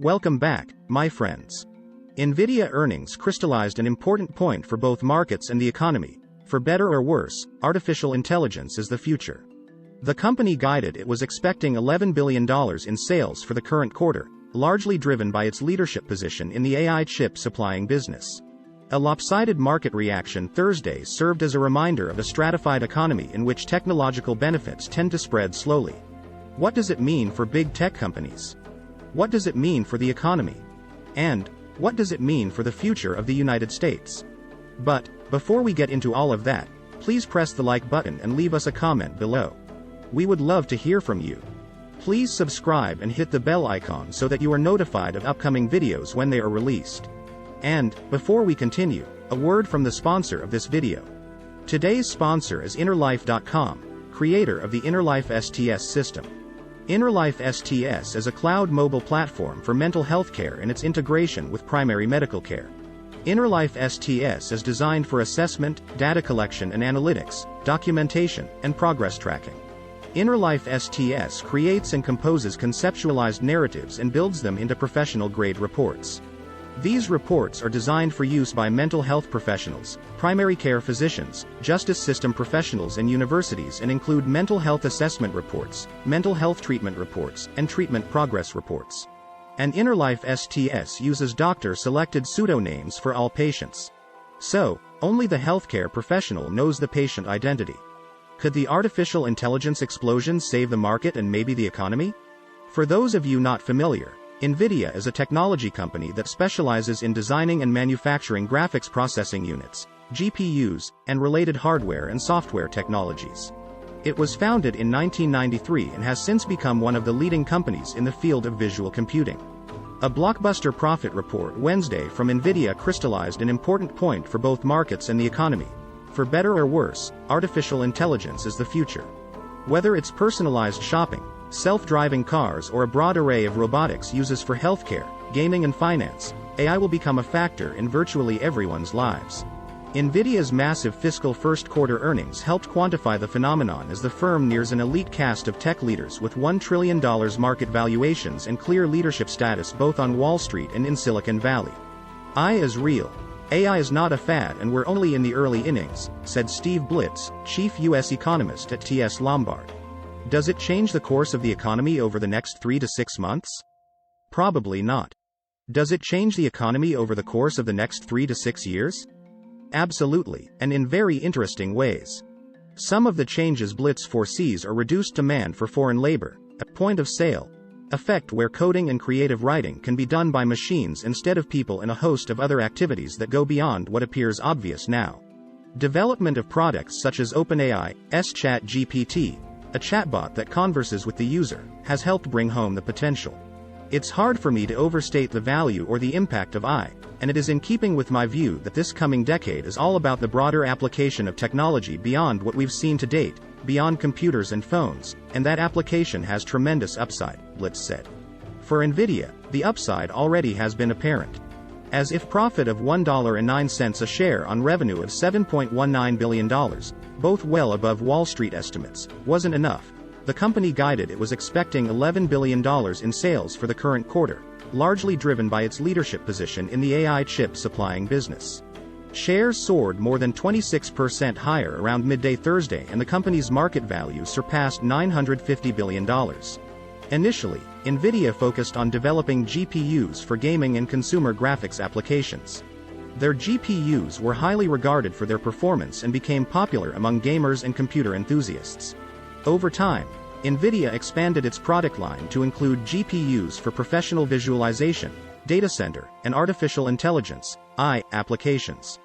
Welcome back, my friends. Nvidia earnings crystallized an important point for both markets and the economy. For better or worse, artificial intelligence is the future. The company guided it was expecting $11 billion in sales for the current quarter, largely driven by its leadership position in the AI chip supplying business. A lopsided market reaction Thursday served as a reminder of a stratified economy in which technological benefits tend to spread slowly. What does it mean for big tech companies? What does it mean for the economy? And what does it mean for the future of the United States? But before we get into all of that, please press the like button and leave us a comment below. We would love to hear from you. Please subscribe and hit the bell icon so that you are notified of upcoming videos when they are released. And before we continue, a word from the sponsor of this video. Today's sponsor is InnerLife.com, creator of the InnerLife STS system. InnerLife STS is a cloud mobile platform for mental health care and its integration with primary medical care. InnerLife STS is designed for assessment, data collection and analytics, documentation, and progress tracking. InnerLife STS creates and composes conceptualized narratives and builds them into professional-grade reports. These reports are designed for use by mental health professionals, primary care physicians, justice system professionals and universities and include mental health assessment reports, mental health treatment reports, and treatment progress reports. And InnerLife STS uses doctor-selected pseudonames for all patients. So, only the healthcare professional knows the patient identity. Could the artificial intelligence explosion save the market and maybe the economy? For those of you not familiar, Nvidia is a technology company that specializes in designing and manufacturing graphics processing units, GPUs, and related hardware and software technologies. It was founded in 1993 and has since become one of the leading companies in the field of visual computing. A blockbuster profit report Wednesday from Nvidia crystallized an important point for both markets and the economy. For better or worse, artificial intelligence is the future. Whether it's personalized shopping, self-driving cars or a broad array of robotics uses for healthcare, gaming and finance, AI will become a factor in virtually everyone's lives. Nvidia's massive fiscal first quarter earnings helped quantify the phenomenon as the firm nears an elite cast of tech leaders with $1 trillion market valuations and clear leadership status both on Wall Street and in Silicon Valley. AI is real. AI is not a fad and we're only in the early innings, said Steve Blitz, chief U.S. economist at TS Lombard. Does it change the course of the economy over the next 3 to 6 months? Probably not. Does it change the economy over the course of the next 3 to 6 years? Absolutely, and in very interesting ways. Some of the changes Blitz foresees are reduced demand for foreign labor, a point of sale effect where coding and creative writing can be done by machines instead of people and a host of other activities that go beyond what appears obvious now. Development of products such as OpenAI's ChatGPT, a chatbot that converses with the user, has helped bring home the potential. It's hard for me to overstate the value or the impact of AI, and it is in keeping with my view that this coming decade is all about the broader application of technology beyond what we've seen to date, beyond computers and phones, and that application has tremendous upside, Blitz said. For Nvidia, the upside already has been apparent. As if profit of $1.09 a share on revenue of $7.19 billion, both well above Wall Street estimates, wasn't enough, the company guided it was expecting $11 billion in sales for the current quarter, largely driven by its leadership position in the AI chip supplying business. Shares soared more than 26% higher around midday Thursday and the company's market value surpassed $950 billion. Initially, Nvidia focused on developing GPUs for gaming and consumer graphics applications. Their GPUs were highly regarded for their performance and became popular among gamers and computer enthusiasts. Over time, Nvidia expanded its product line to include GPUs for professional visualization, data center, and artificial intelligence (AI) applications.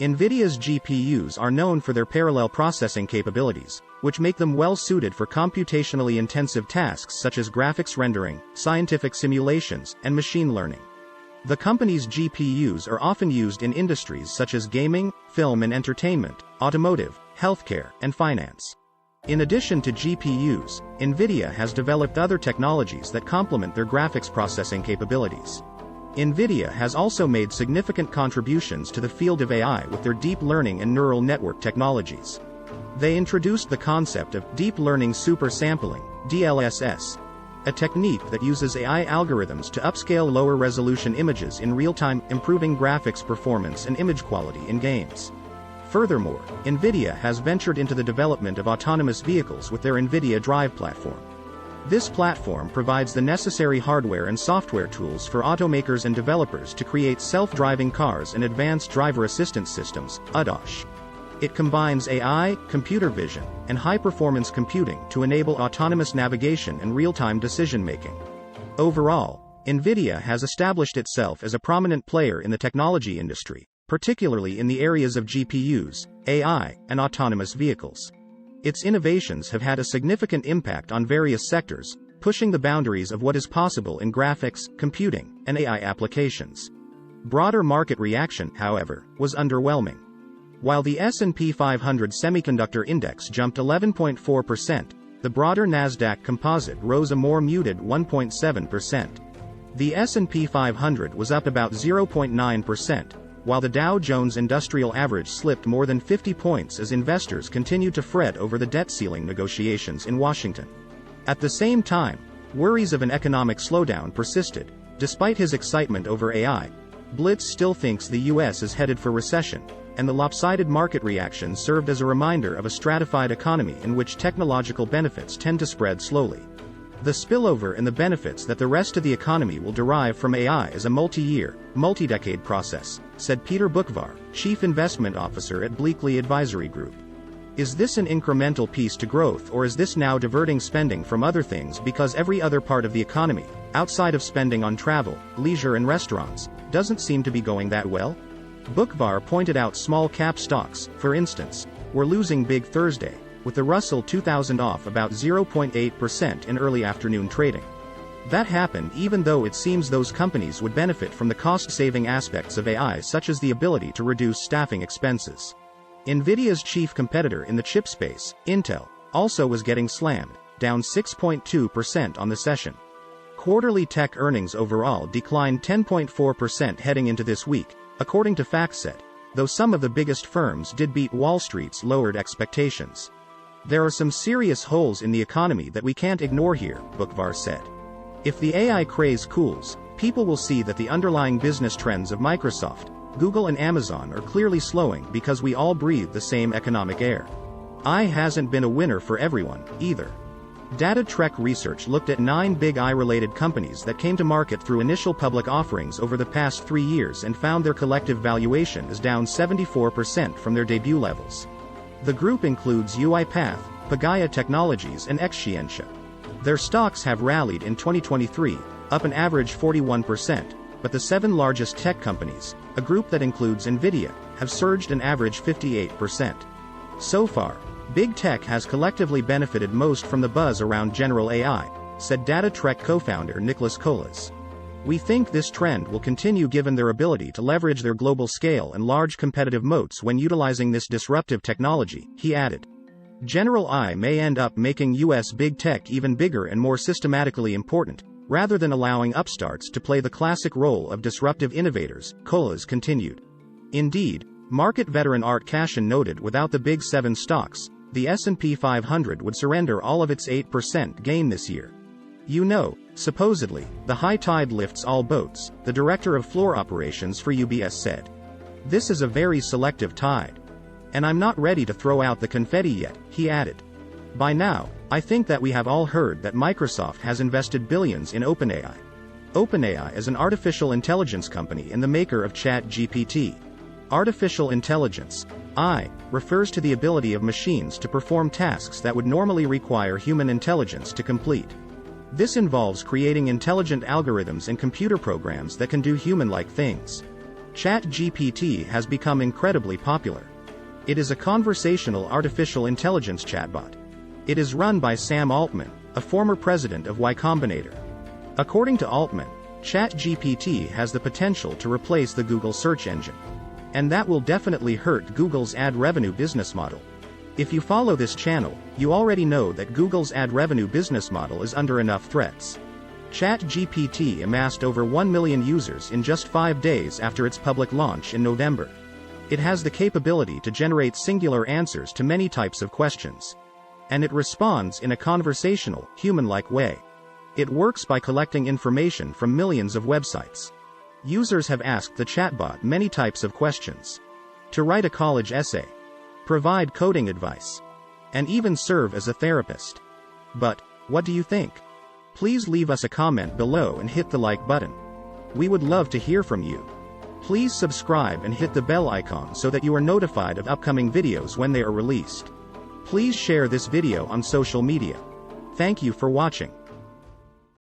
Nvidia's GPUs are known for their parallel processing capabilities, which make them well suited for computationally intensive tasks such as graphics rendering, scientific simulations, and machine learning. The company's GPUs are often used in industries such as gaming, film and entertainment, automotive, healthcare, and finance. In addition to GPUs, Nvidia has developed other technologies that complement their graphics processing capabilities. Nvidia has also made significant contributions to the field of AI with their deep learning and neural network technologies. They introduced the concept of deep learning super sampling, DLSS, a technique that uses AI algorithms to upscale lower-resolution images in real time, improving graphics performance and image quality in games. Furthermore, Nvidia has ventured into the development of autonomous vehicles with their Nvidia Drive platform. This platform provides the necessary hardware and software tools for automakers and developers to create self-driving cars and advanced driver assistance systems, ADAS. It combines AI, computer vision, and high-performance computing to enable autonomous navigation and real-time decision-making. Overall, Nvidia has established itself as a prominent player in the technology industry, particularly in the areas of GPUs, AI, and autonomous vehicles. Its innovations have had a significant impact on various sectors, pushing the boundaries of what is possible in graphics, computing, and AI applications. Broader market reaction, however, was underwhelming. While the S&P 500 Semiconductor Index jumped 11.4%, the broader Nasdaq Composite rose a more muted 1.7%. The S&P 500 was up about 0.9%, while the Dow Jones Industrial Average slipped more than 50 points as investors continued to fret over the debt ceiling negotiations in Washington. At the same time, worries of an economic slowdown persisted. Despite his excitement over AI, Blitz still thinks the US is headed for recession, and the lopsided market reaction served as a reminder of a stratified economy in which technological benefits tend to spread slowly. The spillover and the benefits that the rest of the economy will derive from AI is a multi-year, multi-decade process, said Peter Bukvar, Chief Investment Officer at Bleakley Advisory Group. Is this an incremental piece to growth, or is this now diverting spending from other things because every other part of the economy, outside of spending on travel, leisure and restaurants, doesn't seem to be going that well? Bukvar pointed out small cap stocks, for instance, were losing big Thursday, with the Russell 2000 off about 0.8% in early afternoon trading. That happened even though it seems those companies would benefit from the cost-saving aspects of AI, such as the ability to reduce staffing expenses. Nvidia's chief competitor in the chip space, Intel, also was getting slammed, down 6.2% on the session. Quarterly tech earnings overall declined 10.4% heading into this week, according to FactSet, though some of the biggest firms did beat Wall Street's lowered expectations. There are some serious holes in the economy that we can't ignore here, Bukvar said. If the AI craze cools, people will see that the underlying business trends of Microsoft, Google and Amazon are clearly slowing because we all breathe the same economic air. AI hasn't been a winner for everyone, either. Data Trek Research looked at 9 big AI-related companies that came to market through initial public offerings over the past 3 years and found their collective valuation is down 74% from their debut levels. The group includes UiPath, Pagaya Technologies and Exscientia. Their stocks have rallied in 2023, up an average 41%, but the 7 largest tech companies, a group that includes Nvidia, have surged an average 58%. So far, big tech has collectively benefited most from the buzz around general AI, said Data Trek co-founder Nicholas Colas. We think this trend will continue given their ability to leverage their global scale and large competitive moats when utilizing this disruptive technology, he added. General AI may end up making US big tech even bigger and more systematically important, rather than allowing upstarts to play the classic role of disruptive innovators, Colas continued. Indeed, market veteran Art Cashin noted without the big 7 stocks, the S&P 500 would surrender all of its 8% gain this year. You know, supposedly, the high tide lifts all boats, the director of floor operations for UBS said. This is a very selective tide. And I'm not ready to throw out the confetti yet, he added. By now, I think that we have all heard that Microsoft has invested billions in OpenAI. OpenAI is an artificial intelligence company and the maker of ChatGPT. Artificial intelligence, AI, refers to the ability of machines to perform tasks that would normally require human intelligence to complete. This involves creating intelligent algorithms and computer programs that can do human-like things. ChatGPT has become incredibly popular. It is a conversational artificial intelligence chatbot. It is run by Sam Altman, a former president of Y Combinator. According to Altman, ChatGPT has the potential to replace the Google search engine. And that will definitely hurt Google's ad revenue business model. If you follow this channel, you already know that Google's ad revenue business model is under enough threats. ChatGPT amassed over 1 million users in just 5 days after its public launch in November. It has the capability to generate singular answers to many types of questions. And it responds in a conversational, human-like way. It works by collecting information from millions of websites. Users have asked the chatbot many types of questions. To write a college essay, provide coding advice, and even serve as a therapist. But, what do you think? Please leave us a comment below and hit the like button. We would love to hear from you. Please subscribe and hit the bell icon so that you are notified of upcoming videos when they are released. Please share this video on social media. Thank you for watching.